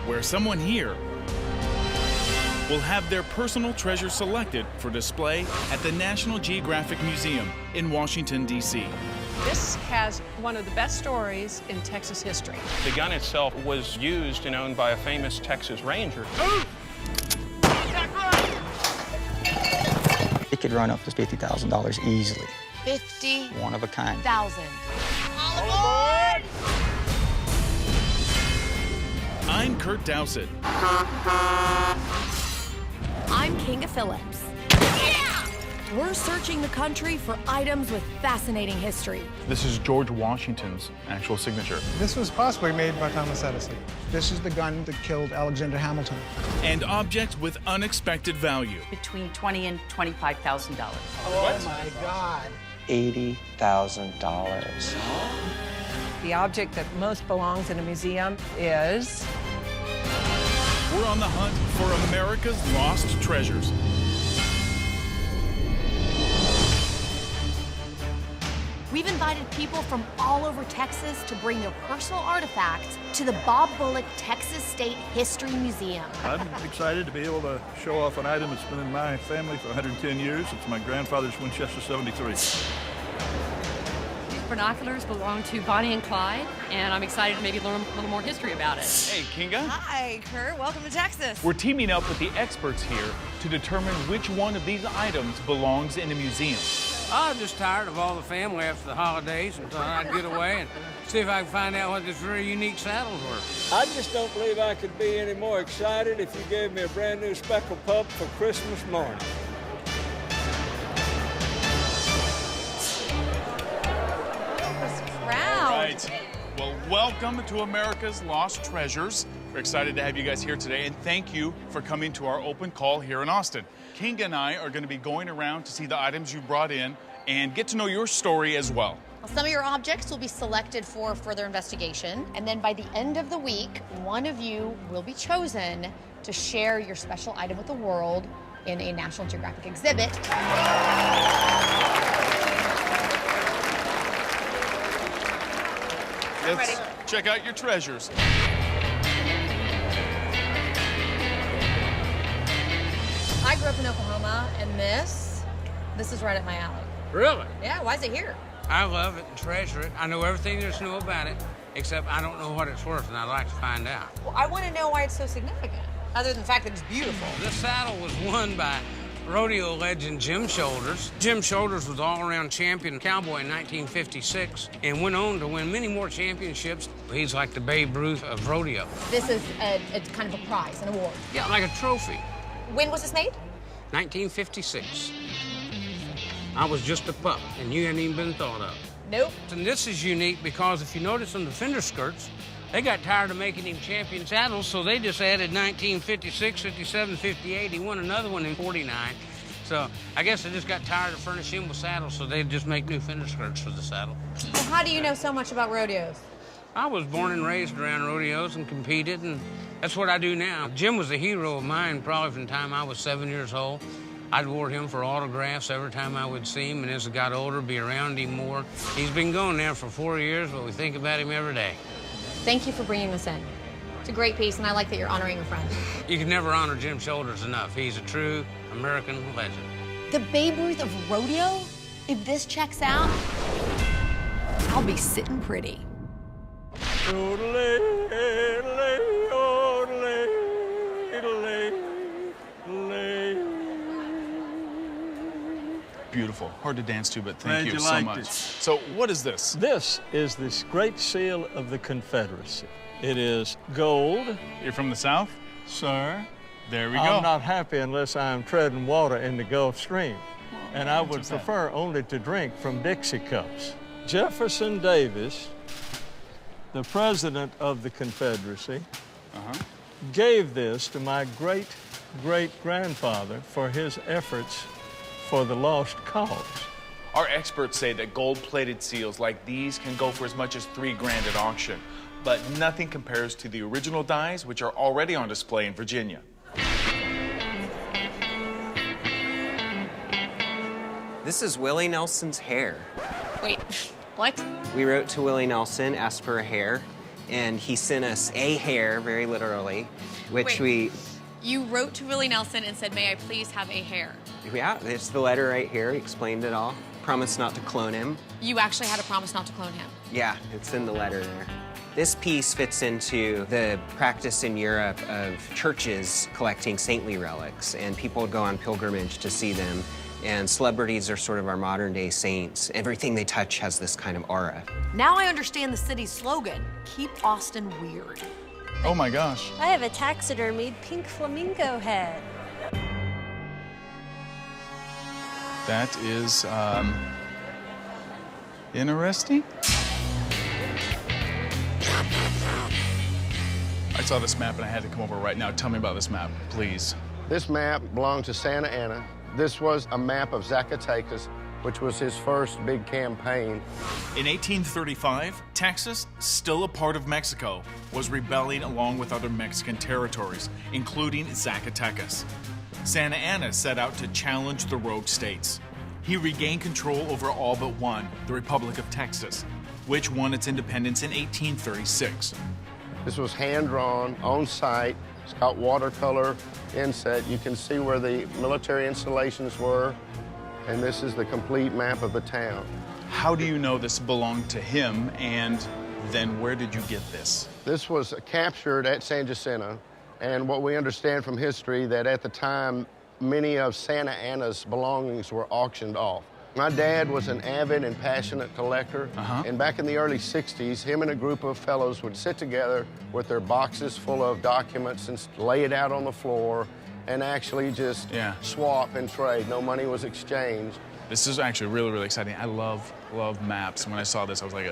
where someone here will have their personal treasure selected for display at the National Geographic Museum in Washington, D.C. This has one of the best stories in Texas history. The gun itself was used and owned by a famous Texas Ranger. It could run up to $50,000 easily. 50. One of a kind. Thousand. All aboard! I'm Curt Doussett. I'm Kinga Phillips. Yeah! We're searching the country for items with fascinating history. This is George Washington's actual signature. This was possibly made by Thomas Edison. This is the gun that killed Alexander Hamilton. And objects with unexpected value. Between $20,000 and $25,000. Oh my God. $80,000. The object that most belongs in a museum is... We're on the hunt for America's lost treasures. We've invited people from all over Texas to bring their personal artifacts to the Bob Bullock Texas State History Museum. I'm excited to be able to show off an item that's been in my family for 110 years. It's my grandfather's Winchester 73. Binoculars belong to Bonnie and Clyde, and I'm excited to maybe learn a little more history about it. Hey, Kinga. Hi, Curt. Welcome to Texas. We're teaming up with the experts here to determine which one of these items belongs in a museum. I was just tired of all the family after the holidays and thought I'd get away and see if I could find out what these very unique saddles were. I just don't believe I could be any more excited if you gave me a brand new speckled pup for Christmas morning. All right. Well, welcome to America's Lost Treasures. We're excited to have you guys here today, and thank you for coming to our open call here in Austin. Kinga and I are going to be going around to see the items you brought in and get to know your story as well. Some of your objects will be selected for further investigation, and then by the end of the week, one of you will be chosen to share your special item with the world in a National Geographic exhibit. Let's check out your treasures. I grew up in Oklahoma, and this is right up my alley. Really? Yeah, why is it here? I love it and treasure it. I know everything there's to know about it, except I don't know what it's worth, and I'd like to find out. Well, I want to know why it's so significant, other than the fact that it's beautiful. This saddle was won by rodeo legend Jim Shoulders. Jim Shoulders was all-around champion cowboy in 1956 and went on to win many more championships. He's like the Babe Ruth of rodeo. This is a kind of a prize, an award. Yeah, like a trophy. When was this made? 1956. I was just a pup, and you hadn't even been thought of. Nope. And this is unique because if you notice on the fender skirts, they got tired of making him champion saddles, so they just added 1956, 57, 58. He won another one in 49. So I guess they just got tired of furnishing him with saddles, so they'd just make new fender skirts for the saddle. Well, how do you know so much about rodeos? I was born and raised around rodeos and competed, and that's what I do now. Jim was a hero of mine probably from the time I was 7 years old. I'd wore him for autographs every time I would see him, and as I got older, be around him more. He's been gone now for 4 years, but we think about him every day. Thank you for bringing this in. It's a great piece, and I like that you're honoring a friend. You can never honor Jim Shoulders enough. He's a true American legend. The Babe Ruth of rodeo? If this checks out, I'll be sitting pretty. Beautiful. Hard to dance to, but thank Glad you you so liked much. it. So what is this? This is the Great Seal of the Confederacy. It is gold. You're from the South? Sir, There we go. I'm not happy unless I'm treading water in the Gulf Stream. And I would what's that? prefer only to drink from Dixie cups. Jefferson Davis, the president of the Confederacy, gave this to my great-great-grandfather for his efforts for the lost cause. Our experts say that gold-plated seals like these can go for as much as $3 grand at auction, but nothing compares to the original dies, which are already on display in Virginia. This is Willie Nelson's hair. Wait, what? We wrote to Willie Nelson, asked for a hair, and he sent us a hair, very literally, which You wrote to Willie Nelson and said, "May I please have a hair?" Yeah, it's the letter right here. He explained it all. Promised not to clone him. You actually had a promise not to clone him. Yeah, it's in the letter there. This piece fits into the practice in Europe of churches collecting saintly relics, and people would go on pilgrimage to see them. And celebrities are sort of our modern-day saints. Everything they touch has this kind of aura. Now I understand the city's slogan, keep Austin weird. Oh my gosh. I have a taxidermied pink flamingo head. That is interesting. I saw this map and I had to come over right now. Tell me about this map, please. This map belonged to Santa Anna. This was a map of Zacatecas, which was his first big campaign. In 1835, Texas, still a part of Mexico, was rebelling along with other Mexican territories, including Zacatecas. Santa Anna set out to challenge the rogue states. He regained control over all but one, the Republic of Texas, which won its independence in 1836. This was hand-drawn, on site. It's got watercolor inset. You can see where the military installations were, and this is the complete map of the town. How do you know this belonged to him, and then where did you get this? This was captured at San Jacinto, and what we understand from history that at the time, many of Santa Anna's belongings were auctioned off. My dad was an avid and passionate collector, and back in the early 60s, him and a group of fellows would sit together with their boxes full of documents and lay it out on the floor and actually just swap and trade. No money was exchanged. This is actually really, really exciting. I love maps. And when I saw this, I was like,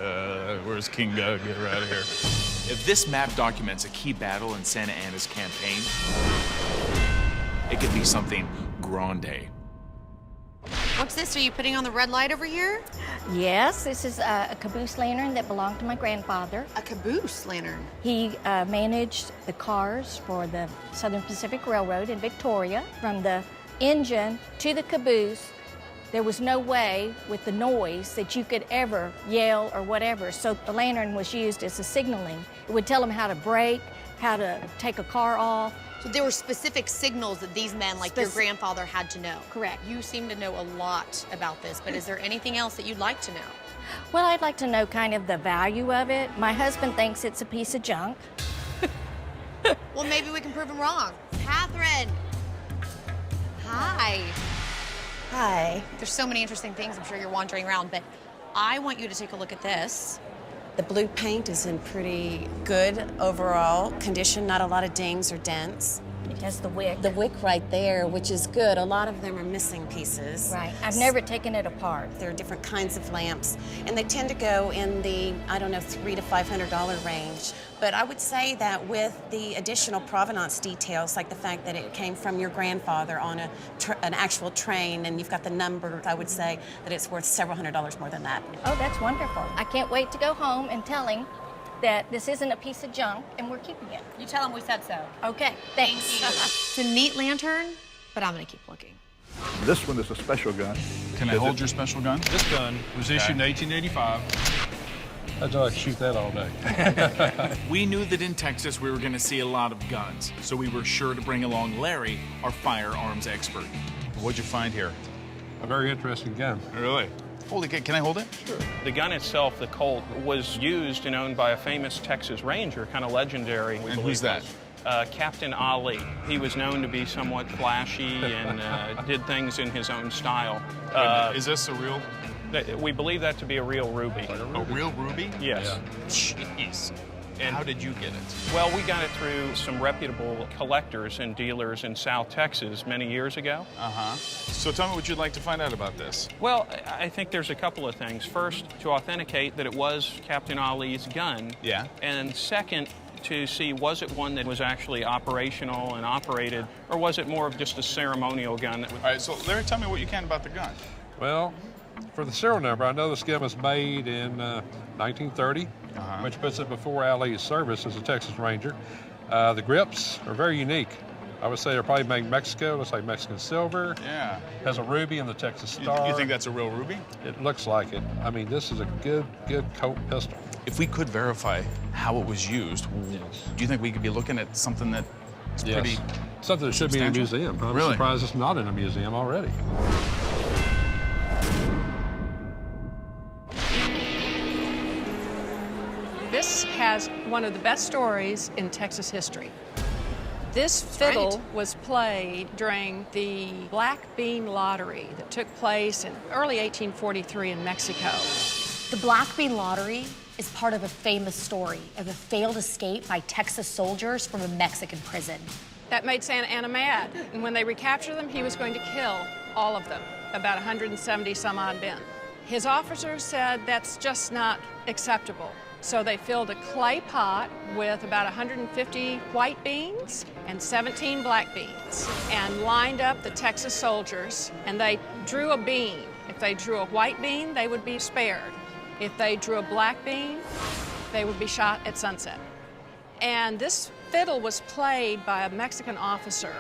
where's Kinga? Get her out of here. If this map documents a key battle in Santa Anna's campaign, it could be something grande. What's this? Are you putting on the red light over here? Yes, this is a caboose lantern that belonged to my grandfather. A caboose lantern? He managed the cars for the Southern Pacific Railroad in Victoria. From the engine to the caboose, there was no way with the noise that you could ever yell or whatever. So the lantern was used as a signaling. It would tell them how to brake, how to take a car off. So there were specific signals that these men, like your grandfather, had to know. Correct. You seem to know a lot about this, but is there anything else that you'd like to know? Well, I'd like to know kind of the value of it. My husband thinks it's a piece of junk. Well, maybe we can prove him wrong. Catherine. Hi. Hi. There's so many interesting things. I'm sure you're wandering around, but I want you to take a look at this. The blue paint is in pretty good overall condition, not a lot of dings or dents. It has the wick. The wick right there, which is good. A lot of them are missing pieces. Right. I've never taken it apart. There are different kinds of lamps, and they tend to go in the, I don't know, $300 to $500 range. But I would say that with the additional provenance details, like the fact that it came from your grandfather on an actual train, and you've got the number, I would say that it's worth several $100s more than that. Oh, that's wonderful. I can't wait to go home and tell him that this isn't a piece of junk and we're keeping it. You tell him we said so. Okay, thanks. It's a neat lantern, but I'm gonna keep looking. This one is a special gun. Can I hold your special gun? This gun was issued in 1885. I thought I could shoot that all day. We knew that in Texas we were going to see a lot of guns, so we were sure to bring along Larry, our firearms expert. What'd you find here? A very interesting gun. Really? Holy, can I hold it? Sure. The gun itself, the Colt, was used and owned by a famous Texas Ranger, kind of legendary. And who's that? Captain Ali. He was known to be somewhat flashy and did things in his own style. Is this a real? We believe that to be a real ruby. A real ruby? Yes. Yeah. Jeez. And how did you get it? Well, we got it through some reputable collectors and dealers in South Texas many years ago. So tell me what you'd like to find out about this. Well, I think there's a couple of things. First, to authenticate that it was Captain Ali's gun. Yeah. And second, to see was it one that was actually operational and operated, or was it more of just a ceremonial gun? That would... All right, so Larry, tell me what you can about the gun. Well, for the serial number, I know this gun was made in 1930, which puts it before Ali's service as a Texas Ranger. The grips are very unique. I would say they're probably made in Mexico. Looks like Mexican silver. Yeah. Has a ruby and the Texas star. You think that's a real ruby? It looks like it. I mean, this is a good Colt pistol. If we could verify how it was used, do you think we could be looking at something that's pretty Something that should be in a museum. I'm Really? surprised it's not in a museum already. This has one of the best stories in Texas history. This fiddle was played during the Black Bean Lottery that took place in early 1843 in Mexico. The Black Bean Lottery is part of a famous story of a failed escape by Texas soldiers from a Mexican prison. That made Santa Anna mad, and when they recaptured them, he was going to kill all of them, about 170 some odd men. His officers said that's just not acceptable. So they filled a clay pot with about 150 white beans and 17 black beans and lined up the Texas soldiers, and they drew a bean. If they drew a white bean, they would be spared. If they drew a black bean, they would be shot at sunset. And this fiddle was played by a Mexican officer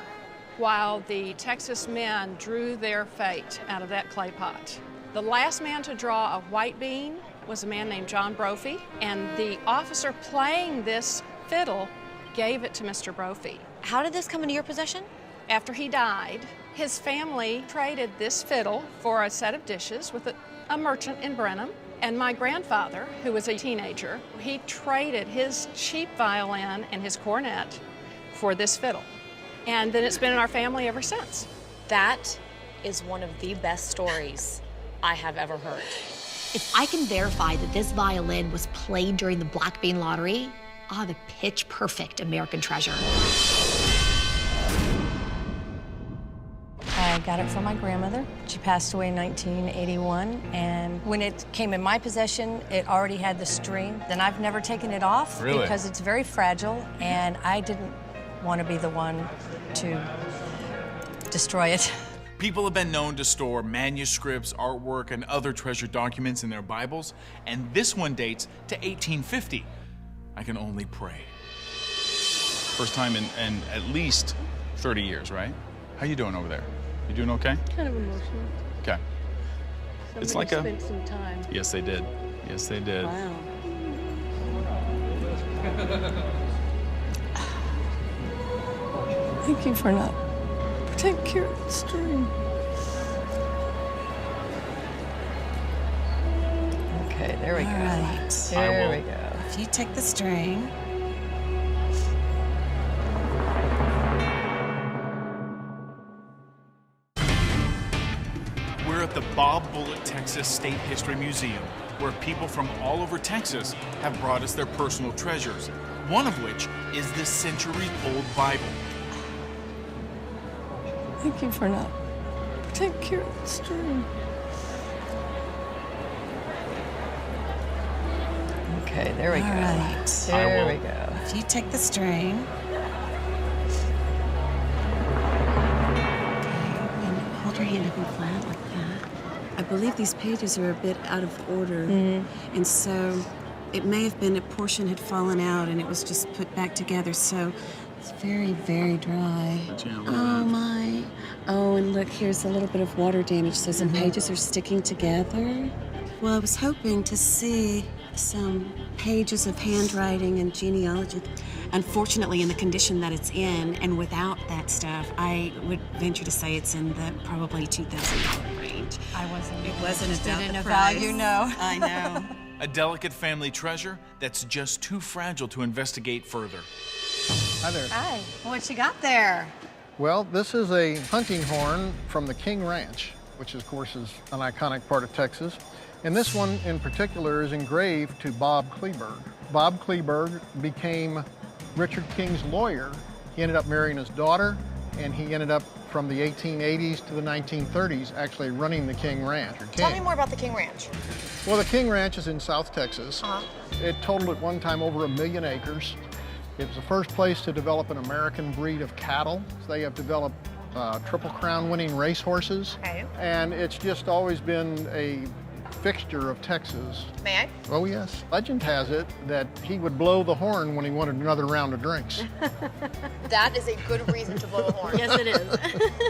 while the Texas men drew their fate out of that clay pot. The last man to draw a white bean was a man named John Brophy, and the officer playing this fiddle gave it to Mr. Brophy. How did this come into your possession? After he died, his family traded this fiddle for a set of dishes with a merchant in Brenham. And my grandfather, who was a teenager, he traded his cheap violin and his cornet for this fiddle. And then it's been in our family ever since. That is one of the best stories I have ever heard. If I can verify that this violin was played during the Black Bean Lottery, I'll have a pitch-perfect American treasure. I got it from my grandmother. She passed away in 1981, and when it came in my possession, it already had the string. Then I've never taken it off because it's very fragile, and I didn't want to be the one to destroy it. People have been known to store manuscripts, artwork, and other treasured documents in their Bibles, and this one dates to 1850. I can only pray. First time in at least 30 years, right? How you doing over there? You doing okay? Kind of emotional. Okay. It's like Somebody spent some time. Yes, they did. Yes, they did. Wow. Thank you for not taking care of the string. Okay, there we go. All right. There we go. If you take the string. We're at the Bob Bullitt Texas State History Museum, where people from all over Texas have brought us their personal treasures, one of which is this centuries-old Bible. Thank you for not taking care of the string. Okay, there we go. All right. There we go. If you take the string. And hold your hand up and flat like that. I believe these pages are a bit out of order. And so it may have been a portion had fallen out and it was just put back together. So it's very, very dry. Oh, my. Oh, and look, here's a little bit of water damage, so some pages are sticking together. Well, I was hoping to see some pages of handwriting and genealogy. Unfortunately, in the condition that it's in, and without that stuff, I would venture to say it's in the probably $2,000 range. It wasn't about the price. value, no. I know. A delicate family treasure that's just too fragile to investigate further. Hi there. Hi. What you got there? Well, this is a hunting horn from the King Ranch, which of course is an iconic part of Texas. And this one in particular is engraved to Bob Kleberg. Bob Kleberg became Richard King's lawyer. He ended up marrying his daughter, and he ended up from the 1880s to the 1930s actually running the King Ranch. Tell me more about the King Ranch. Well, the King Ranch is in South Texas. It totaled at one time over 1 million acres. It was the first place to develop an American breed of cattle. They have developed Triple Crown winning racehorses. Okay. And it's just always been a fixture of Texas. May I? Oh, yes. Legend has it that he would blow the horn when he wanted another round of drinks. That is a good reason to blow a horn. Yes, it is.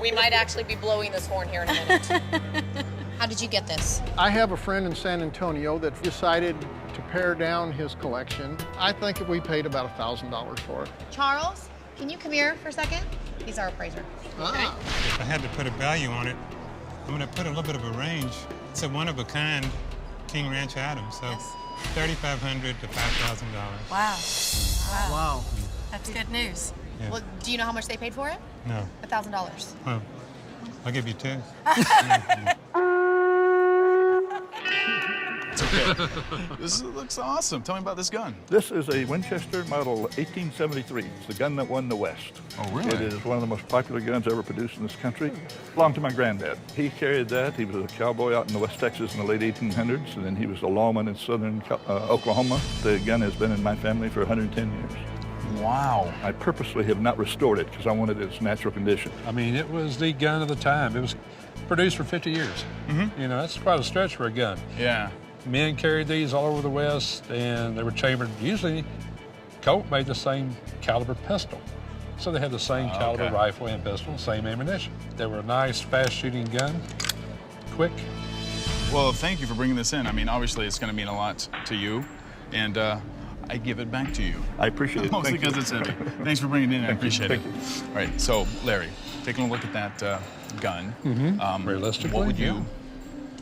We might actually be blowing this horn here in a minute. How did you get this? I have a friend in San Antonio that decided to pare down his collection. I think we paid about $1,000 for it. Charles, can you come here for a second? He's our appraiser. Okay. If I had to put a value on it, I'm going to put a little bit of a range. It's a one-of-a-kind King Ranch item, so $3,500 to $5,000. Wow. Wow. That's good news. Yeah. Well, do you know how much they paid for it? No. $1,000. Well, I'll give you 2. It's okay. This looks awesome. Tell me about this gun. This is a Winchester model 1873. It's the gun that won the West. Oh, really? It is one of the most popular guns ever produced in this country. Belonged to my granddad. He carried that. He was a cowboy out in the West Texas in the late 1800s, and then he was a lawman in southern Oklahoma. The gun has been in my family for 110 years. Wow. I purposely have not restored it because I wanted its natural condition. I mean, it was the gun of the time. It was produced for 50 years. You know, that's quite a stretch for a gun. Yeah. Men carried these all over the West, and they were chambered. Usually, Colt made the same caliber pistol. So they had the same caliber rifle and pistol, same ammunition. They were a nice, fast-shooting gun, quick. Well, thank you for bringing this in. I mean, obviously, it's going to mean a lot to you, and I give it back to you. I appreciate it. Mostly because it's heavy. Thanks for bringing it in. I appreciate it. Thank you. All right, so, Larry, taking a look at that gun. Realistically, what would you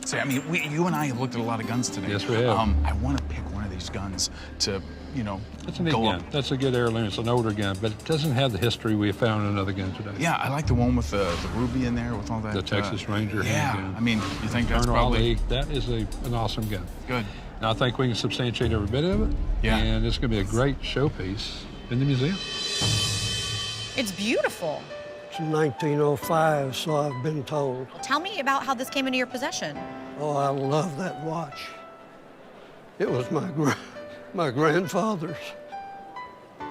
say? I mean, you and I have looked at a lot of guns today. Yes, we have. I want to pick one of these guns to, you know, That's a neat gun. That's a good heirloom. It's an older gun, but it doesn't have the history we have found in another gun today. Yeah, I like the one with the ruby in there with all that. The Texas Ranger Yeah, handgun. I mean, you think that's Colonel probably... Ali, that is an awesome gun. Good. And I think we can substantiate every bit of it. Yeah. And it's going to be a great showpiece in the museum. It's beautiful. It's 1905, so I've been told. Tell me about how this came into your possession. Oh, I love that watch. It was my grandfather's.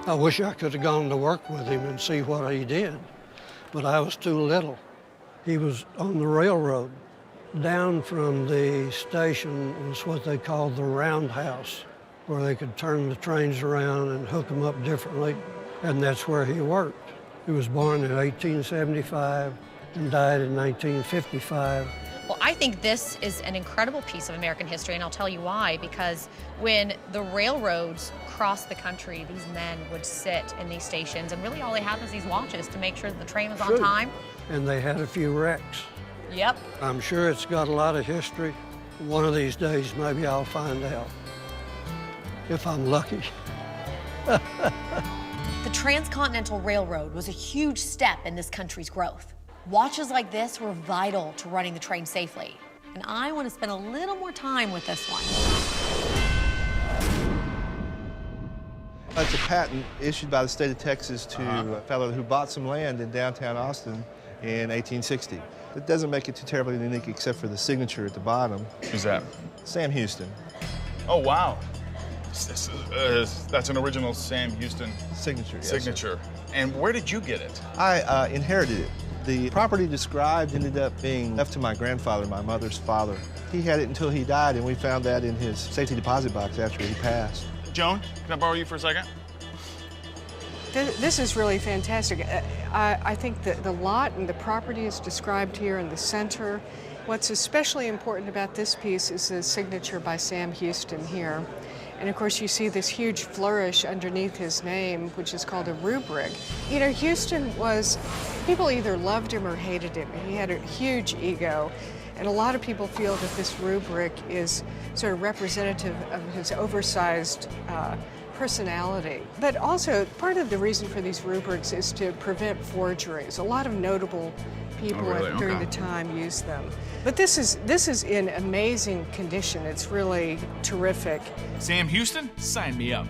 I wish I could have gone to work with him and see what he did, but I was too little. He was on the railroad. Down from the station was what they called the roundhouse, where they could turn the trains around and hook them up differently, and that's where he worked. He was born in 1875 and died in 1955. Well, I think this is an incredible piece of American history, and I'll tell you why. Because when the railroads crossed the country, these men would sit in these stations, and really all they had was these watches to make sure that the train was on time. And they had a few wrecks. Yep. I'm sure it's got a lot of history. One of these days, maybe I'll find out, if I'm lucky. The Transcontinental Railroad was a huge step in this country's growth. Watches like this were vital to running the train safely. And I want to spend a little more time with this one. It's a patent issued by the state of Texas to a fellow who bought some land in downtown Austin in 1860. It doesn't make it too terribly unique except for the signature at the bottom. Who's that? Sam Houston. Oh, wow. That's an original Sam Houston signature. Yes, signature. And where did you get it? I inherited it. The property described ended up being left to my grandfather, my mother's father. He had it until he died, and we found that in his safety deposit box after he passed. Joan, can I borrow you for a second? This is really fantastic. I think that the lot and the property is described here in the center. What's especially important about this piece is the signature by Sam Houston here. And of course you see this huge flourish underneath his name, which is called a rubric. You know, Houston was, people either loved him or hated him. He had a huge ego. And a lot of people feel that this rubric is sort of representative of his oversized personality. But also, part of the reason for these rubrics is to prevent forgeries. A lot of notable people during the time used them. But this is in amazing condition. It's really terrific. Sam Houston, sign me up.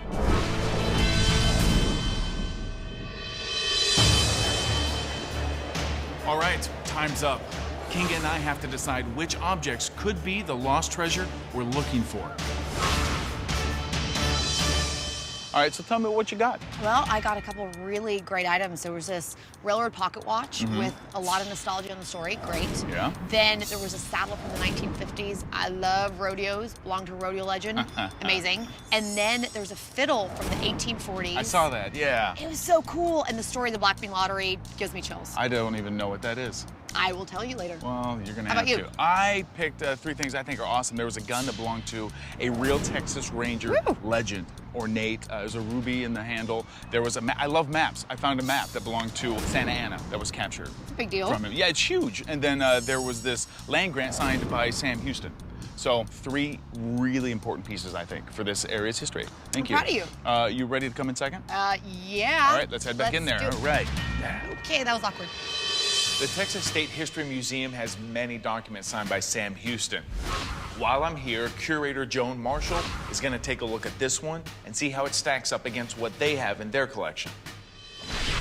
All right, time's up. Kinga and I have to decide which objects could be the lost treasure we're looking for. All right, so tell me what you got. Well, I got a couple really great items. There was this railroad pocket watch with a lot of nostalgia in the story. Great. Yeah. Then there was a saddle from the 1950s. I love rodeos. Belonged to a rodeo legend. Amazing. And then there was a fiddle from the 1840s. I saw that, yeah. It was so cool. And the story of the Black Bean Lottery gives me chills. I don't even know what that is. I will tell you later. Well, you're gonna How have about you? to. I picked 3 things I think are awesome. There was a gun that belonged to a real Texas Ranger legend, ornate. There's a ruby in the handle. There was a I love maps. I found a map that belonged to Santa Ana that was captured. Big deal. From him. Yeah, it's huge. And then there was this land grant signed by Sam Houston. So 3 really important pieces, I think, for this area's history. Thank you. I'm proud of you. You ready to come in second? Yeah. All right, let's head back in there. All right. Okay, that was awkward. The Texas State History Museum has many documents signed by Sam Houston. While I'm here, curator Joan Marshall is going to take a look at this one and see how it stacks up against what they have in their collection.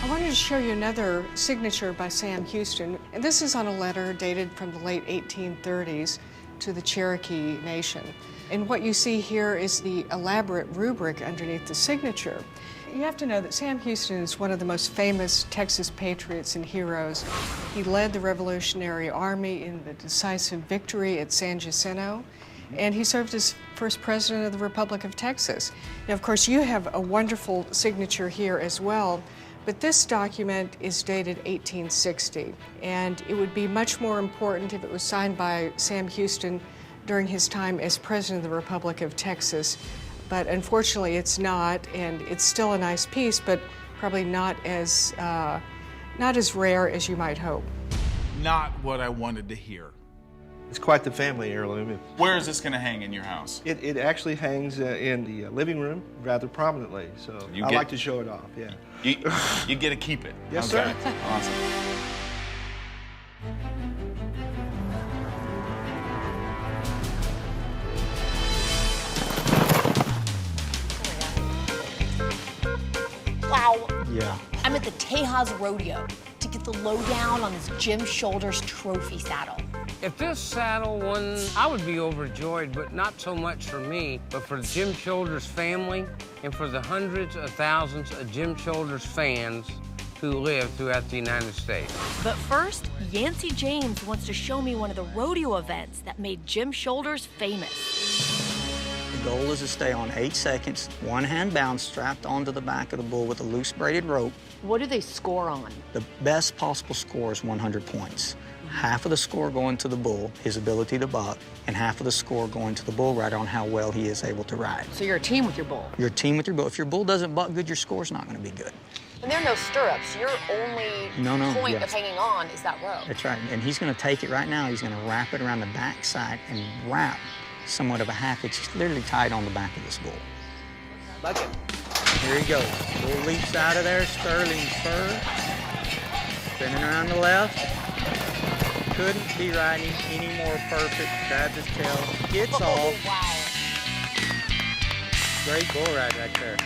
I wanted to show you another signature by Sam Houston. And this is on a letter dated from the late 1830s to the Cherokee Nation. And what you see here is the elaborate rubric underneath the signature. You have to know that Sam Houston is one of the most famous Texas patriots and heroes. He led the Revolutionary Army in the decisive victory at San Jacinto, and he served as first president of the Republic of Texas. Now, of course, you have a wonderful signature here as well, but this document is dated 1860, and it would be much more important if it was signed by Sam Houston during his time as president of the Republic of Texas. But unfortunately, it's not, and it's still a nice piece, but probably not as rare as you might hope. Not what I wanted to hear. It's quite the family heirloom. Where is this going to hang in your house? It actually hangs in the living room rather prominently, so I like to show it off, yeah. You get to keep it. Yes, okay. sir. Awesome. Wow. Yeah. I'm at the Tejas Rodeo to get the lowdown on this Jim Shoulders trophy saddle. If this saddle won, I would be overjoyed, but not so much for me, but for Jim Shoulders' family and for the hundreds of thousands of Jim Shoulders fans who live throughout the United States. But first, Yancey James wants to show me one of the rodeo events that made Jim Shoulders famous. The goal is to stay on 8 seconds, one hand bound, strapped onto the back of the bull with a loose braided rope. What do they score on? The best possible score is 100 points. Half of the score going to the bull, his ability to buck, and half of the score going to the bull rider on how well he is able to ride. So you're a team with your bull? You're a team with your bull. If your bull doesn't buck good, your score's not going to be good. And there are no stirrups. Your only point of hanging on is that rope. That's right. And he's going to take it right now. He's going to wrap it around the back side and wrap somewhat of a half. It's literally tied on the back of this bull. Look it. Here he goes. Bull leaps out of there, sterling spur. Spinning around the left. Couldn't be riding any more perfect. Grabs his tail, gets off. Wow. Great bull ride right there.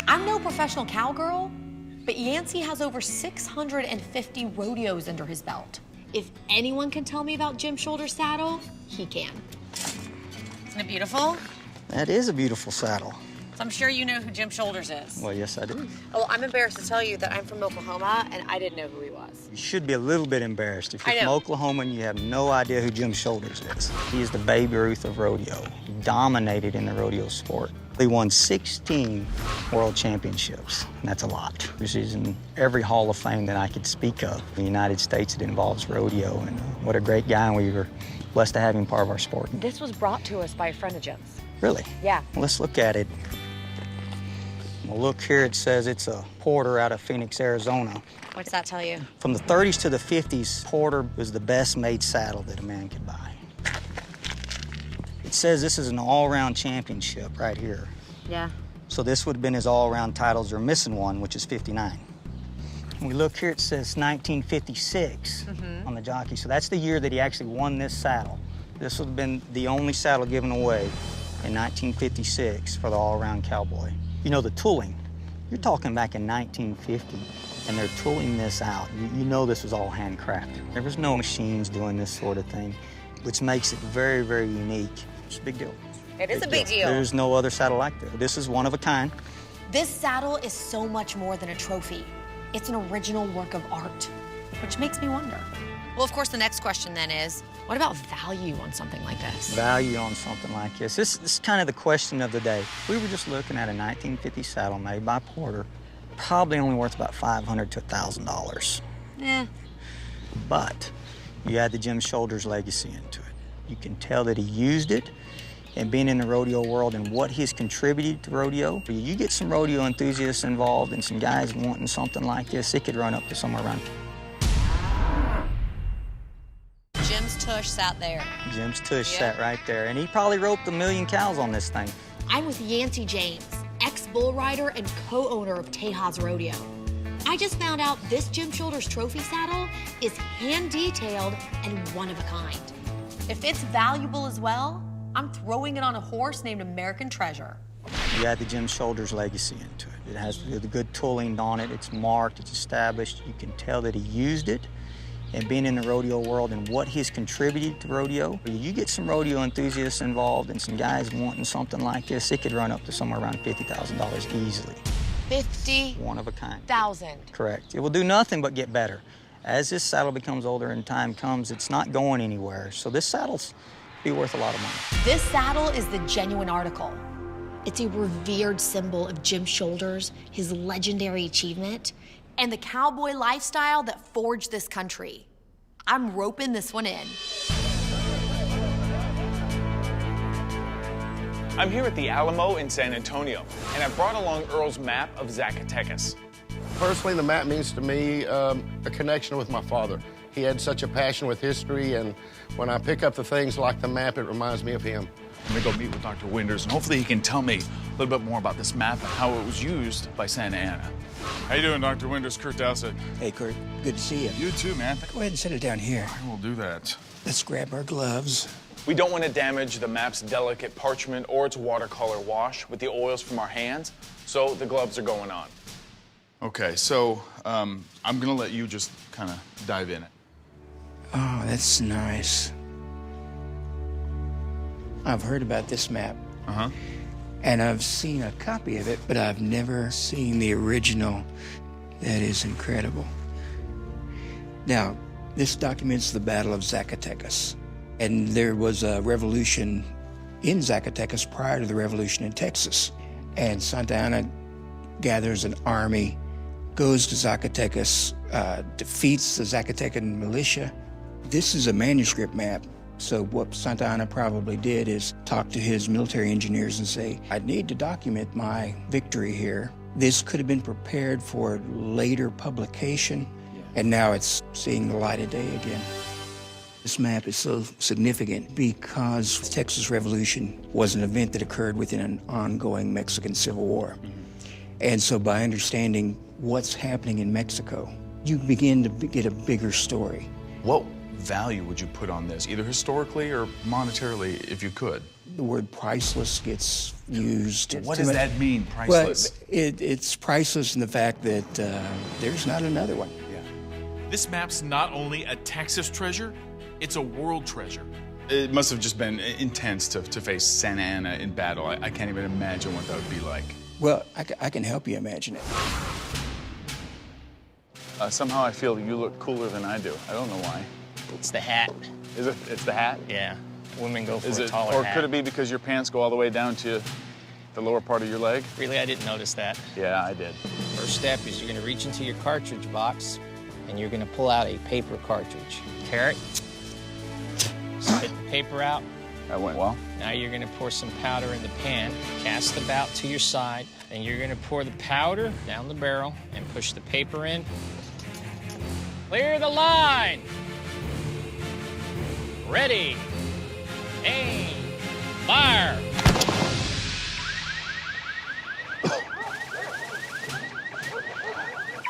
I'm no professional cowgirl, but Yancey has over 650 rodeos under his belt. If anyone can tell me about Jim Shoulders' saddle, he can. Isn't it beautiful? That is a beautiful saddle. So I'm sure you know who Jim Shoulders is. Well, yes, I do. Oh, I'm embarrassed to tell you that I'm from Oklahoma, and I didn't know who he was. You should be a little bit embarrassed. If you're I from know. Oklahoma and you have no idea who Jim Shoulders is. He is the Babe Ruth of rodeo. He dominated in the rodeo sport. He won 16 world championships, and that's a lot. He's in every Hall of Fame that I could speak of in the United States that involves rodeo, and what a great guy, and we were blessed to have him part of our sport. This was brought to us by a friend of Jim's. Really? Yeah. Well, let's look at it. Well, look here, it says it's a Porter out of Phoenix, Arizona. What's that tell you? From the 30s to the 50s, Porter was the best made saddle that a man could buy. It says this is an all-around championship right here. Yeah. So this would have been his all-around titles. They're missing one, which is 59. When we look here, it says 1956 on the jockey. So that's the year that he actually won this saddle. This would have been the only saddle given away in 1956 for the all-around cowboy. You know, the tooling, you're talking back in 1950, and they're tooling this out. You know this was all handcrafted. There was no machines doing this sort of thing, which makes it very, very unique. It's a big deal. It is a big deal. There's no other saddle like this. This is one of a kind. This saddle is so much more than a trophy. It's an original work of art, which makes me wonder. Well, of course, the next question then is, what about value on something like this? Value on something like this. This is kind of the question of the day. We were just looking at a 1950 saddle made by Porter, probably only worth about $500 to $1,000. But you add the Jim Shoulders legacy into it. You can tell that he used it, and being in the rodeo world and what he's contributed to rodeo. You get some rodeo enthusiasts involved and some guys wanting something like this, it could run up to somewhere around. Jim's tush sat there. Jim's tush sat right there, and he probably roped 1 million cows on this thing. I'm with Yancey James, ex-bull rider and co-owner of Tejas Rodeo. I just found out this Jim Shoulders trophy saddle is hand-detailed and one of a kind. If it's valuable as well, I'm throwing it on a horse named American Treasure. You add the Jim Shoulders legacy into it. It has the good tooling on it. It's marked, it's established. You can tell that he used it. And being in the rodeo world and what he's contributed to rodeo, you get some rodeo enthusiasts involved and some guys wanting something like this, it could run up to somewhere around $50,000 easily. 50? One of a kind. 1,000. Correct. It will do nothing but get better. As this saddle becomes older and time comes, it's not going anywhere. So this saddle's be worth a lot of money. This saddle is the genuine article. It's a revered symbol of Jim Shoulders, his legendary achievement, and the cowboy lifestyle that forged this country. I'm roping this one in. I'm here at the Alamo in San Antonio, and I brought along Earl's map of Zacatecas. Personally, the map means to me a connection with my father. He had such a passion with history, and when I pick up the things like the map, it reminds me of him. I'm gonna go meet with Dr. Winders, and hopefully he can tell me a little bit more about this map and how it was used by Santa Anna. How you doing, Dr. Winders? Curt Doussett. Hey, Curt. Good to see you. You too, man. Go ahead and set it down here. I will do that. Let's grab our gloves. We don't want to damage the map's delicate parchment or its watercolor wash with the oils from our hands, so the gloves are going on. Okay, so I'm gonna let you just kind of dive in it. Oh, that's nice. I've heard about this map. And I've seen a copy of it, but I've never seen the original. That is incredible. Now, this documents the Battle of Zacatecas. And there was a revolution in Zacatecas prior to the revolution in Texas. And Santa Anna gathers an army, goes to Zacatecas, defeats the Zacatecan militia. This is a manuscript map. So what Santa Anna probably did is talk to his military engineers and say, I need to document my victory here. This could have been prepared for later publication, and now it's seeing the light of day again. This map is so significant because the Texas Revolution was an event that occurred within an ongoing Mexican Civil War. And so by understanding what's happening in Mexico, you begin to get a bigger story. What value would you put on this, either historically or monetarily, if you could? The word priceless gets used. What does that mean, priceless? Well, it's priceless in the fact that there's not another one. This map's not only a Texas treasure, it's a world treasure. It must have just been intense to face Santa Anna in battle. I can't even imagine what that would be like. Well, I can help you imagine it. Somehow I feel you look cooler than I do. I don't know why. It's the hat. Is it? It's the hat? Yeah. Women go for Is a it, taller or hat. could it be because your pants go all the way down to the lower part of your leg? Really, I didn't notice that. Yeah, I did. First step is you're going to reach into your cartridge box, and you're going to pull out a paper cartridge. Carrot. Spit the paper out. That went well. Now you're going to pour some powder in the pan, cast the bout to your side, and you're going to pour the powder down the barrel and push the paper in. Clear the line. Ready. Aim. Fire.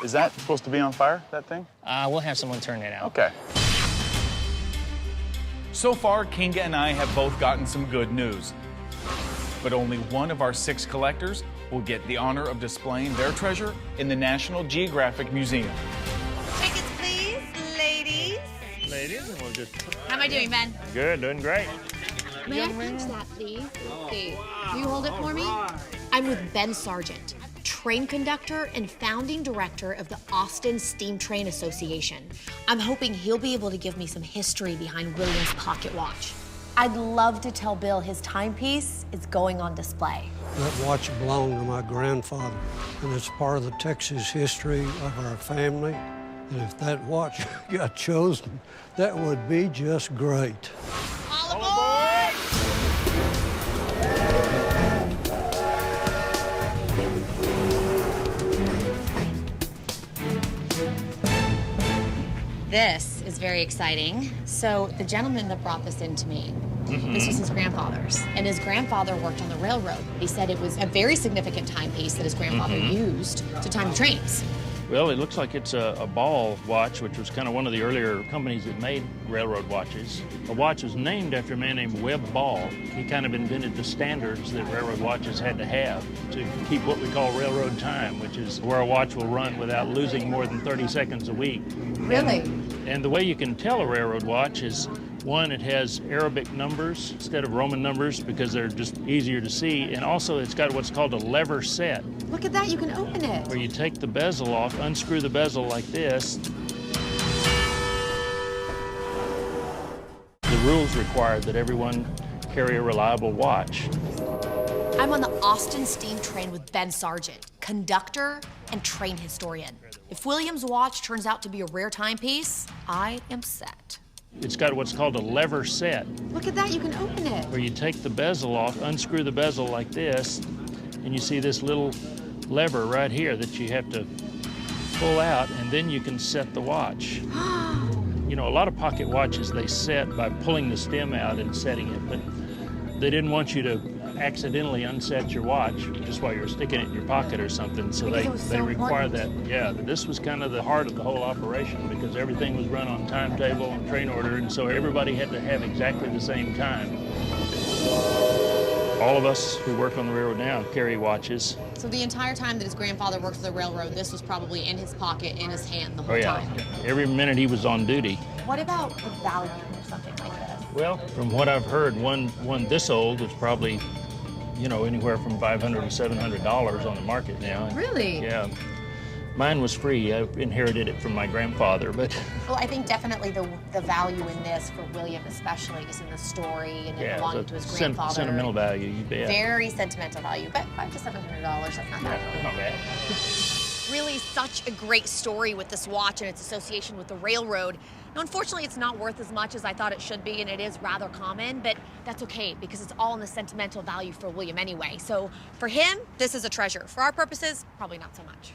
Is that supposed to be on fire, that thing? We'll have someone turn it out. Okay. So far, Kinga and I have both gotten some good news. But only one of our 6 collectors will get the honor of displaying their treasure in the National Geographic Museum. Tickets, please, ladies. Ladies, and we'll just... How am I doing, Ben? Good, doing great. May I pinch that, please? Let's see. Will you hold it for me? I'm with Ben Sargent. train conductor and founding director of the Austin Steam Train Association. I'm hoping he'll be able to give me some history behind William's pocket watch. I'd love to tell Bill his timepiece is going on display. That watch belonged to my grandfather, and it's part of the Texas history of our family. And if that watch got chosen, that would be just great. This is very exciting. So the gentleman that brought this in to me, this was his grandfather's. And his grandfather worked on the railroad. He said it was a very significant timepiece that his grandfather used to time the trains. Well, it looks like it's a Ball watch, which was kind of one of the earlier companies that made railroad watches. The watch was named after a man named Webb Ball. He kind of invented the standards that railroad watches had to have to keep what we call railroad time, which is where a watch will run without losing more than 30 seconds a week. Really? And the way you can tell a railroad watch is, one, it has Arabic numbers instead of Roman numbers because they're just easier to see. And also it's got what's called a lever set. Look at that, you can open it. Where you take the bezel off, unscrew the bezel like this. The rules require that everyone carry a reliable watch. I'm on the Austin Steam Train with Ben Sargent, conductor and train historian. If William's watch turns out to be a rare timepiece, I am set. It's got what's called a lever set. Look at that, you can open it. Where you take the bezel off, unscrew the bezel like this, and you see this little lever right here that you have to pull out, and then you can set the watch. You know, a lot of pocket watches, they set by pulling the stem out and setting it, but they didn't want you to accidentally unset your watch just while you're sticking it in your pocket or something, so they require that. Yeah, this was kind of the heart of the whole operation because everything was run on timetable and train order, and so everybody had to have exactly the same time. All of us who work on the railroad now carry watches. So the entire time that his grandfather worked for the railroad, this was probably in his pocket, in his hand the whole time. Every minute he was on duty. What about the value of something like this? Well, from what I've heard, one this old is probably, you know, anywhere from $500 to $700 on the market now. Really? Yeah. Mine was free. I inherited it from my grandfather, but... Well, I think definitely the value in this, for William especially, is in the story and it belonging to his grandfather. Sentimental value, you bet. Very sentimental value, but $500 to $700, that's not bad. Not bad. Really such a great story with this watch and its association with the railroad. Now, unfortunately, it's not worth as much as I thought it should be, and it is rather common, but that's okay because it's all in the sentimental value for William anyway. So for him, this is a treasure. For our purposes, probably not so much.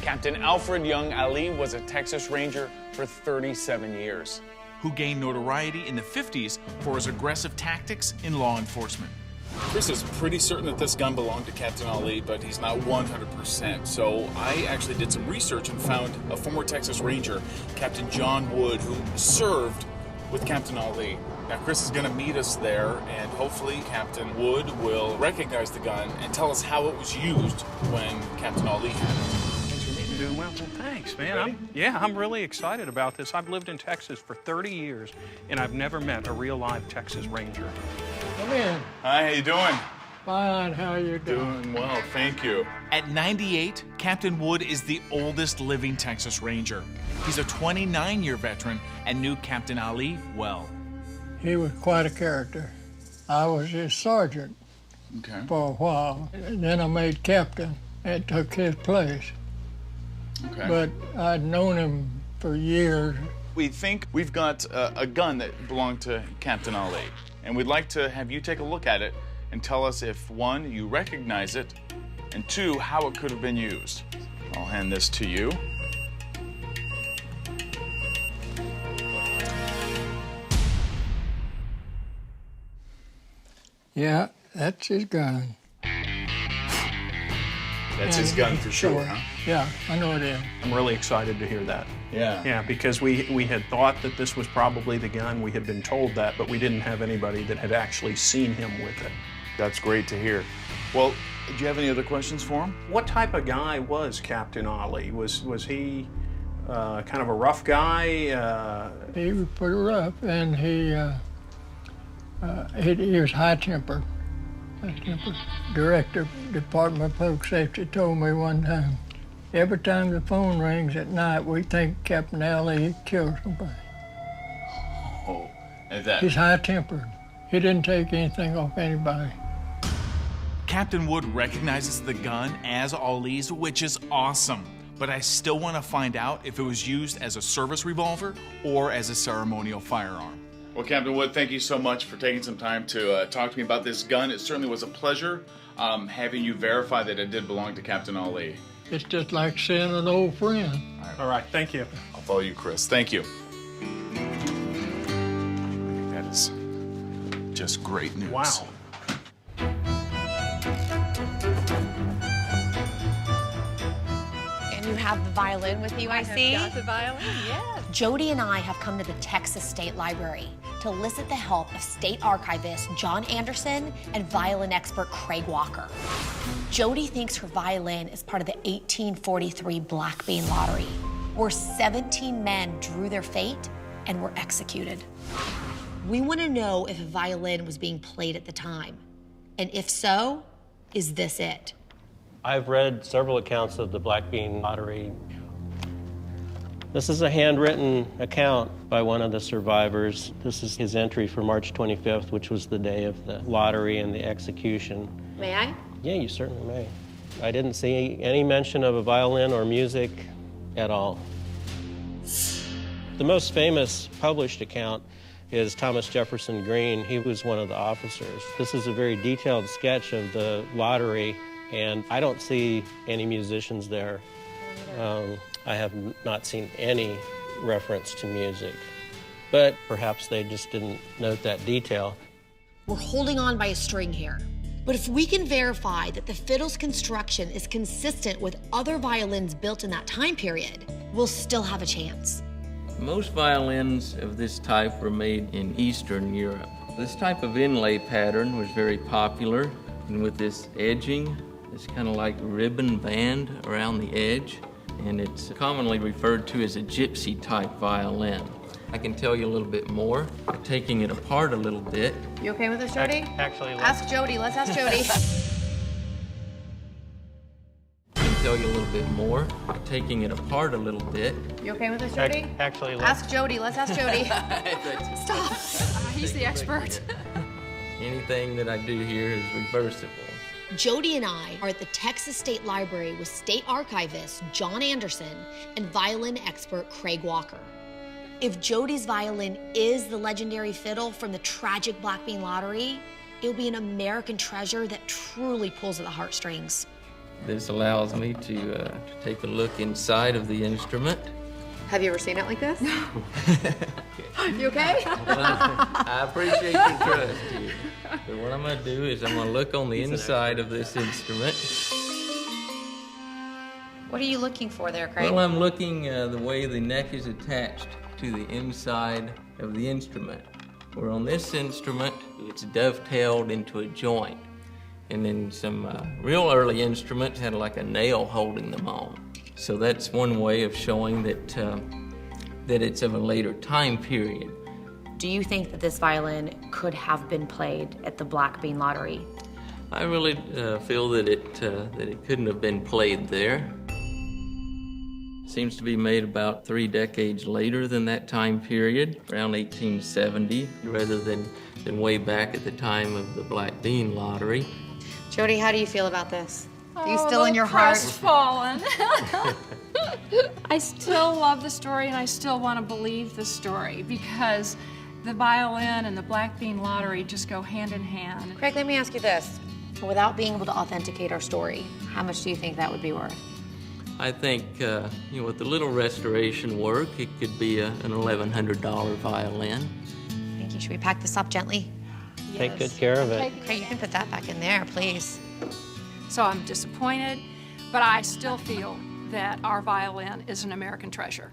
Captain Alfred Young Ali was a Texas Ranger for 37 years, who gained notoriety in the 50s for his aggressive tactics in law enforcement. Chris is pretty certain that this gun belonged to Captain Ali, but he's not 100%. So I actually did some research and found a former Texas Ranger, Captain John Wood, who served with Captain Ali. Now, Chris is going to meet us there, and hopefully Captain Wood will recognize the gun and tell us how it was used when Captain Ali had it. Doing well. Well, thanks, man. I'm really excited about this. I've lived in Texas for 30 years, and I've never met a real live Texas Ranger. Come in. Hi, how you doing? Fine, how you doing? Doing well, thank you. At 98, Captain Wood is the oldest living Texas Ranger. He's a 29-year veteran and knew Captain Ali well. He was quite a character. I was his sergeant for a while, and then I made captain and took his place. Okay. But I'd known him for years. We think we've got a gun that belonged to Captain Ali, and we'd like to have you take a look at it and tell us if, one, you recognize it, and two, how it could have been used. I'll hand this to you. Yeah, that's his gun. That's his gun for sure, huh? Yeah, I know it is. I'm really excited to hear that. Yeah. Yeah, because we had thought that this was probably the gun. We had been told that, but we didn't have anybody that had actually seen him with it. That's great to hear. Well, do you have any other questions for him? What type of guy was Captain Ali? Was he kind of a rough guy? He was pretty rough, and he was high-tempered. The director, Department of Public Safety, told me one time, every time the phone rings at night, we think Captain Ali killed somebody. Oh, and that. He's high-tempered. He didn't take anything off anybody. Captain Wood recognizes the gun as Ali's, which is awesome. But I still want to find out if it was used as a service revolver or as a ceremonial firearm. Well, Captain Wood, thank you so much for taking some time to talk to me about this gun. It certainly was a pleasure having you verify that it did belong to Captain Ali. It's just like seeing an old friend. All right, thank you. I'll follow you, Chris. Thank you. That is just great news. Wow. And you have the violin with you, I see. Got the violin, yes. Jody and I have come to the Texas State Library to elicit the help of state archivist John Anderson and violin expert Craig Walker. Jody thinks her violin is part of the 1843 Black Bean Lottery, where 17 men drew their fate and were executed. We want to know if a violin was being played at the time, and if so, is this it? I've read several accounts of the Black Bean Lottery. This is a handwritten account by one of the survivors. This is his entry for March 25th, which was the day of the lottery and the execution. May I? Yeah, you certainly may. I didn't see any mention of a violin or music at all. The most famous published account is Thomas Jefferson Green. He was one of the officers. This is a very detailed sketch of the lottery, and I don't see any musicians there. I have not seen any reference to music, but perhaps they just didn't note that detail. We're holding on by a string here. But if we can verify that the fiddle's construction is consistent with other violins built in that time period, we'll still have a chance. Most violins of this type were made in Eastern Europe. This type of inlay pattern was very popular, and with this edging, it's kind of like ribbon band around the edge, and it's commonly referred to as a gypsy type violin. I can tell you a little bit more by taking it apart a little bit. You okay with this, Jody? Actually, ask Jody. Let's ask Jody. I can tell you a little bit more by taking it apart a little bit. You okay with this, Jody? Actually, ask Jody. Let's ask Jody. Stop. He's the expert. Anything that I do here is reversible. Jody and I are at the Texas State Library with state archivist John Anderson and violin expert Craig Walker. If Jody's violin is the legendary fiddle from the tragic Black Bean Lottery, it'll be an American treasure that truly pulls at the heartstrings. This allows me to take a look inside of the instrument. Have you ever seen it like this? You okay? I appreciate your trust here. But what I'm going to do is I'm going to look on the inside of this instrument. What are you looking for there, Craig? Well, I'm looking the way the neck is attached to the inside of the instrument. Where on this instrument, it's dovetailed into a joint. And then some real early instruments had like a nail holding them on. So that's one way of showing that, that it's of a later time period. Do you think that this violin could have been played at the Black Bean Lottery? I really feel that it couldn't have been played there. Seems to be made about 3 decades later than that time period, around 1870, rather than way back at the time of the Black Bean Lottery. Jody, how do you feel about this? Are you Oh, still in your heart? Crestfallen. I still love the story, and I still want to believe the story because the violin and the Black Bean Lottery just go hand in hand. Craig, let me ask you this. Without being able to authenticate our story, how much do you think that would be worth? I think, with the little restoration work, it could be an $1,100 violin. Thank you. Should we pack this up gently? Take good care of it. Okay, you can put that back in there, please. So I'm disappointed, but I still feel that our violin is an American treasure.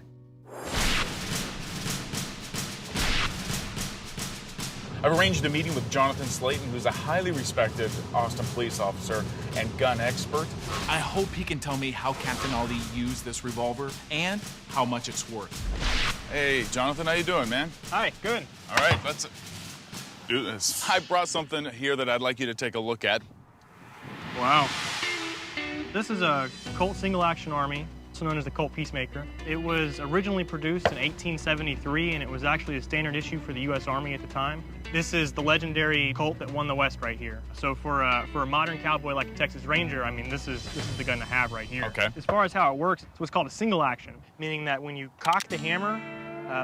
I've arranged a meeting with Jonathan Slayton, who's a highly respected Austin police officer and gun expert. I hope he can tell me how Captain Ali used this revolver and how much it's worth. Hey, Jonathan, how you doing, man? Hi, good. All right, let's... do this. I brought something here that I'd like you to take a look at. Wow. This is a Colt single-action army, also known as the Colt Peacemaker. It was originally produced in 1873, and it was actually a standard issue for the U.S. Army at the time. This is the legendary Colt that won the West right here. So for a modern cowboy like a Texas Ranger, I mean, this is the gun to have right here. Okay. As far as how it works, it's what's called a single action, meaning that when you cock the hammer,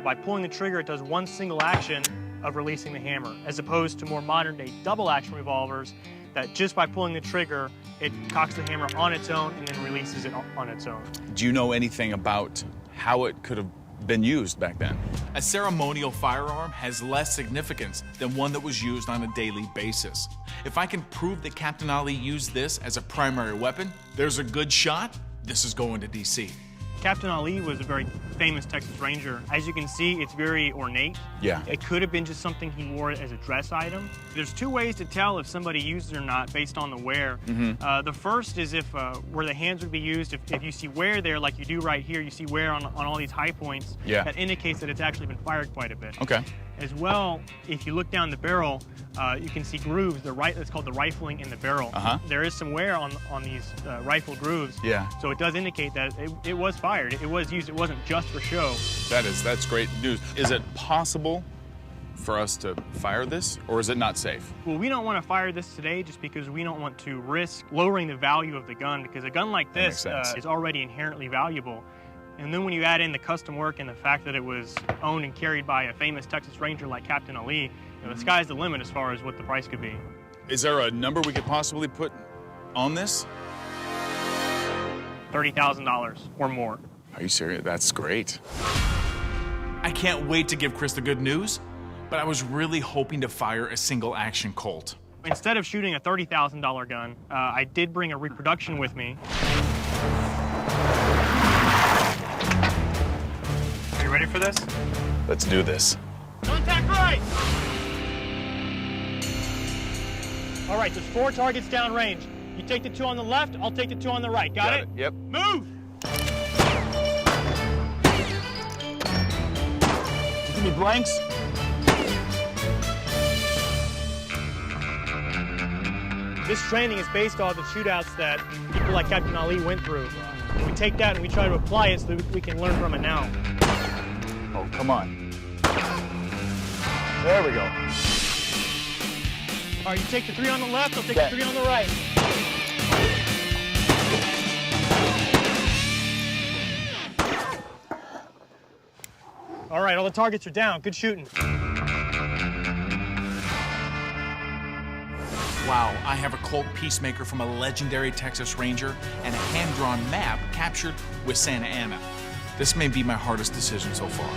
by pulling the trigger, it does one single action of releasing the hammer, as opposed to more modern-day double-action revolvers that just by pulling the trigger, it cocks the hammer on its own and then releases it on its own. Do you know anything about how it could have been used back then? A ceremonial firearm has less significance than one that was used on a daily basis. If I can prove that Captain Ali used this as a primary weapon, there's a good shot this is going to D.C. Captain Ali was a very famous Texas Ranger. As you can see, it's very ornate. Yeah. It could have been just something he wore as a dress item. There's two ways to tell if somebody used it or not based on the wear. The first is if where the hands would be used. If you see wear there, like you do right here, you see wear on all these high points. Yeah. That indicates that it's actually been fired quite a bit. Okay. As well, if you look down the barrel, you can see grooves. That's called the rifling in the barrel. There is some wear on these rifle grooves. Yeah. So it does indicate that it was fired. It was used. It wasn't just for show. That's great news. Is it possible for us to fire this, or is it not safe? Well, we don't want to fire this today just because we don't want to risk lowering the value of the gun, because a gun like this is already inherently valuable. And then when you add in the custom work and the fact that it was owned and carried by a famous Texas Ranger like Captain Ali, the sky's the limit as far as what the price could be. Is there a number we could possibly put on this? $30,000 or more. Are you serious? That's great. I can't wait to give Chris the good news, but I was really hoping to fire a single action Colt. Instead of shooting a $30,000 gun, I did bring a reproduction with me. Are you ready for this? Let's do this. Contact right! All right, there's 4 targets downrange. You take the 2 on the left, I'll take the 2 on the right. Got it? Yep. Move! Give me blanks. This training is based on the shootouts that people like Captain Ali went through. We take that and we try to apply it so that we can learn from it now. Oh, come on. There we go. All right, you take the 3 on the left, I'll take the 3 on the right. All right, all the targets are down. Good shooting. Wow, I have a Colt Peacemaker from a legendary Texas Ranger and a hand-drawn map captured with Santa Ana. This may be my hardest decision so far.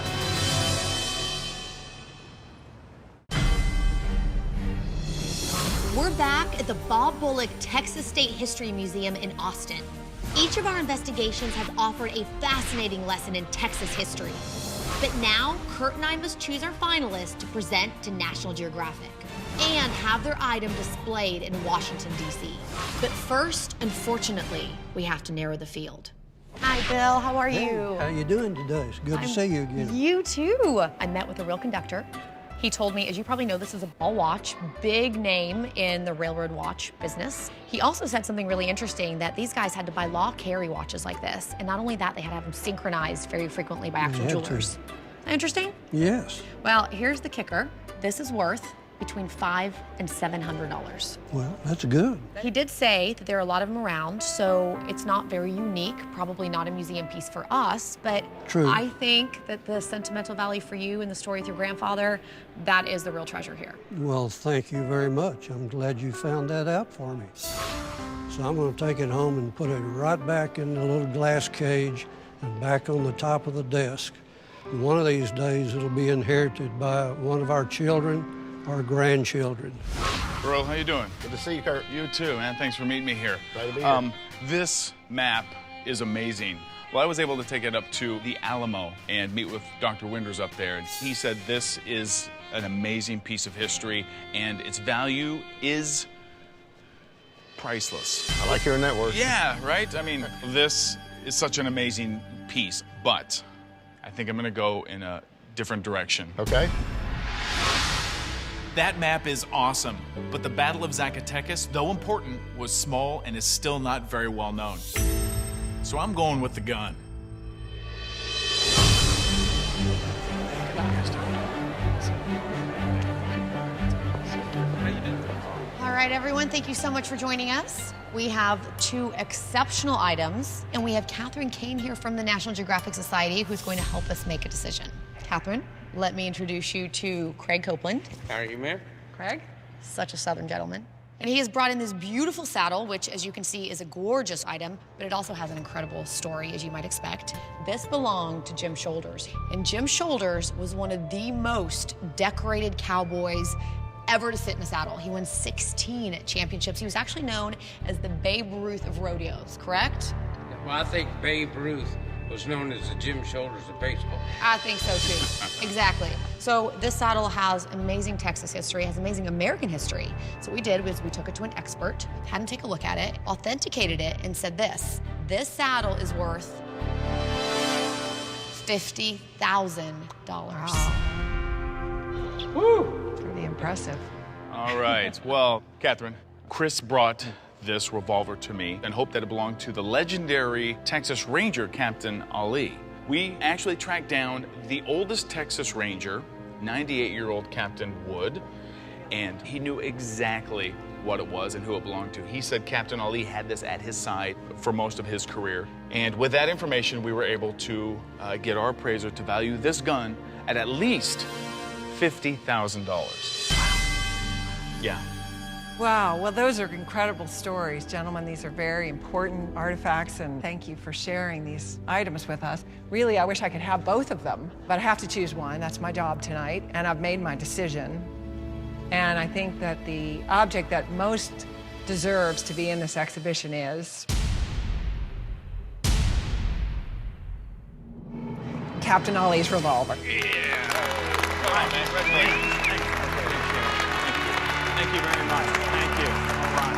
We're back at the Bob Bullock Texas State History Museum in Austin. Each of our investigations has offered a fascinating lesson in Texas history. But now, Curt and I must choose our finalists to present to National Geographic and have their item displayed in Washington, D.C. But first, unfortunately, we have to narrow the field. Hi, Bill. How are you? How you doing today? It's good to see you again. You too. I met with a real conductor. He told me, as you probably know, this is a ball watch, big name in the railroad watch business. He also said something really interesting, that these guys had to buy law carry watches like this. And not only that, they had to have them synchronized very frequently by actual jewelers. Interesting? Yes. Well, here's the kicker. This is worth between $500 and $700. Well, that's good. He did say that there are a lot of them around, so it's not very unique, probably not a museum piece for us, but True. I think that the sentimental value for you and the story with your grandfather, that is the real treasure here. Well, thank you very much. I'm glad you found that out for me. So I'm going to take it home and put it right back in the little glass cage and back on the top of the desk. And one of these days, it'll be inherited by one of our children, our grandchildren. Earl, how you doing? Good to see you, Curt. You too, man. Thanks for meeting me here. Glad to be here. This map is amazing. Well, I was able to take it up to the Alamo and meet with Dr. Winders up there, and he said this is an amazing piece of history, and its value is priceless. I like hearing that word. Yeah, right? I mean, this is such an amazing piece, but I think I'm gonna go in a different direction. Okay. That map is awesome, but the Battle of Zacatecas, though important, was small and is still not very well known. So I'm going with the gun. All right, everyone, thank you so much for joining us. We have 2 exceptional items, and we have Catherine Kane here from the National Geographic Society who's going to help us make a decision. Catherine, let me introduce you to Craig Copeland. How are you, ma'am? Craig, such a Southern gentleman. And he has brought in this beautiful saddle, which, as you can see, is a gorgeous item, but it also has an incredible story, as you might expect. This belonged to Jim Shoulders, and Jim Shoulders was one of the most decorated cowboys ever to sit in a saddle. He won 16 championships. He was actually known as the Babe Ruth of rodeos, correct? Well, I think Babe Ruth was known as the Jim Shoulders of baseball. I think so, too. Exactly. So this saddle has amazing Texas history, has amazing American history. So what we did was we took it to an expert, had him take a look at it, authenticated it, and said this saddle is worth $50,000. Wow. Woo! Pretty impressive. All right. Well, Catherine, Chris brought this revolver to me and hoped that it belonged to the legendary Texas Ranger, Captain Ali. We actually tracked down the oldest Texas Ranger, 98-year-old Captain Wood, and he knew exactly what it was and who it belonged to. He said Captain Ali had this at his side for most of his career. And with that information, we were able to get our appraiser to value this gun at least $50,000. Yeah. Wow, well, those are incredible stories, gentlemen. These are very important artifacts, and thank you for sharing these items with us. Really, I wish I could have both of them, but I have to choose one. That's my job tonight, and I've made my decision. And I think that the object that most deserves to be in this exhibition is Captain Ali's revolver. Come on, man. Thank you very much. Thank you. All right.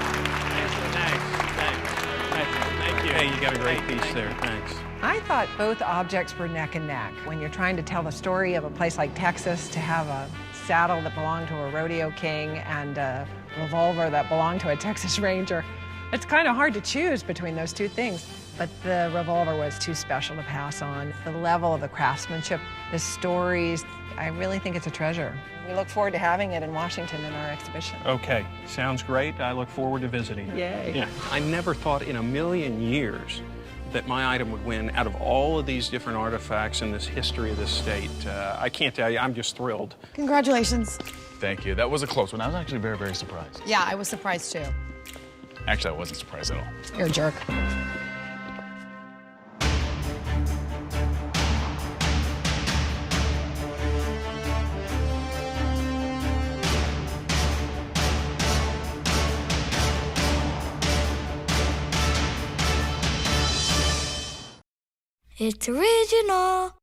Thank you. Hey, you got a great piece there. Thanks. I thought both objects were neck and neck. When you're trying to tell the story of a place like Texas, to have a saddle that belonged to a rodeo king and a revolver that belonged to a Texas Ranger, it's kind of hard to choose between those two things. But the revolver was too special to pass on. The level of the craftsmanship, the stories, I really think it's a treasure. We look forward to having it in Washington in our exhibition. Okay, sounds great. I look forward to visiting. Yay. Yeah. I never thought in a million years that my item would win out of all of these different artifacts in this history of this state. I can't tell you, I'm just thrilled. Congratulations. Thank you. That was a close one. I was actually very, very surprised. Yeah, I was surprised too. Actually, I wasn't surprised at all. You're a jerk. It's original.